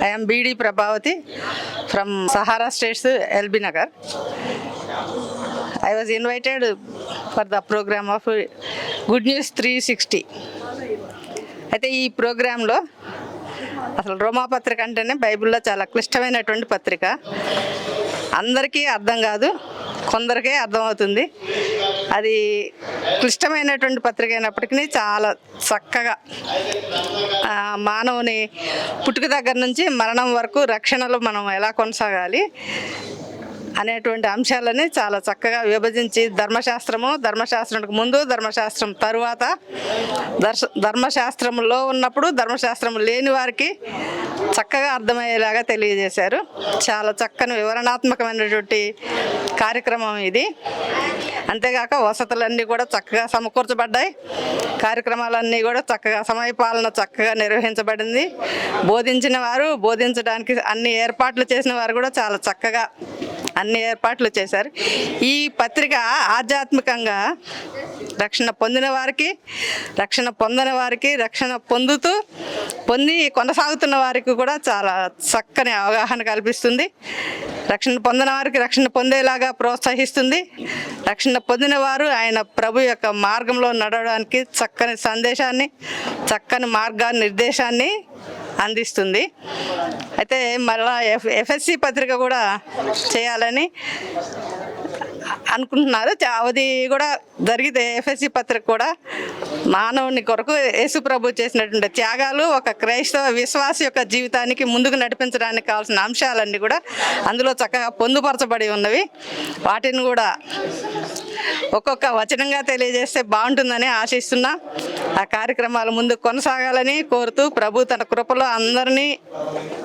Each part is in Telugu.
I am BD Prabhavati from Sahara States, LB Nagar. I was invited for the program of Good News 360. అయితే ఈ ప్రోగ్రాంలో అసలు రోమాపత్రిక అంటేనే బైబిల్లో చాలా క్లిష్టమైనటువంటి పత్రిక. అందరికీ అర్థం కాదు, కొందరికే అర్థమవుతుంది. అది క్లిష్టమైనటువంటి పత్రిక అయినప్పటికీ చాలా చక్కగా మానవుని పుట్టుక దగ్గర నుంచి మరణం వరకు రక్షణలో మనం ఎలా కొనసాగాలి అనేటువంటి అంశాలని చాలా చక్కగా విభజించి ధర్మశాస్త్రానికి ముందు, ధర్మశాస్త్రం తరువాత, ధర్మశాస్త్రంలో ఉన్నప్పుడు, ధర్మశాస్త్రం లేని వారికి చక్కగా అర్థమయ్యేలాగా తెలియజేశారు. చాలా చక్కని వివరణాత్మకమైనటువంటి కార్యక్రమం ఇది. అంతేగాక వసతులన్నీ కూడా చక్కగా సమకూర్చబడ్డాయి. కార్యక్రమాలన్నీ కూడా చక్కగా సమయపాలన చక్కగా నిర్వహించబడింది. బోధించిన వారు, బోధించడానికి అన్ని ఏర్పాట్లు చేసిన వారు కూడా చాలా చక్కగా అన్ని ఏర్పాట్లు చేశారు. ఈ పత్రిక ఆధ్యాత్మికంగా రక్షణ పొందిన వారికి, రక్షణ పొందని వారికి, రక్షణ పొంది కొనసాగుతున్న వారికి కూడా చాలా చక్కని అవగాహన కల్పిస్తుంది. రక్షణ పొందిన వారికి రక్షణ పొందేలాగా ప్రోత్సహిస్తుంది. రక్షణ పొందిన వారు ఆయన ప్రభు యొక్క మార్గంలో నడవడానికి చక్కని సందేశాన్ని, చక్కని నిర్దేశాన్ని అందిస్తుంది. అయితే మళ్ళా ఎఫ్ఎస్సి పత్రిక కూడా చేయాలని అనుకుంటున్నారు. అది కూడా జరిగితే ఎఫ్ఎస్సి పత్రిక కూడా మానవుని కొరకు యేసు ప్రభు చేసినటువంటి త్యాగాలు, ఒక క్రైస్తవ విశ్వాస యొక్క జీవితానికి ముందుకు నడిపించడానికి కావాల్సిన అంశాలన్నీ కూడా అందులో చక్కగా పొందుపరచబడి ఉన్నవి. వాటిని కూడా ఒక్కొక్క వచనంగా తెలియజేస్తే బాగుంటుందని ఆశిస్తున్నా. ఆ కార్యక్రమాలు ముందుకు కొనసాగాలని కోరుతూ ప్రభు తన కృపలో అందరినీ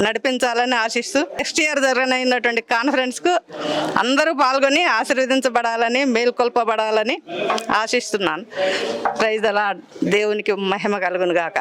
నడిపించాలని ఆశిస్తూ నెక్స్ట్ ఇయర్ జరగనైనటువంటి కాన్ఫరెన్స్కు అందరూ పాల్గొని ఆశీర్వదించబడాలని, మేల్కొల్పబడాలని ఆశిస్తున్నాను. Praise the lord. దేవునికి మహిమ కలుగును గాక.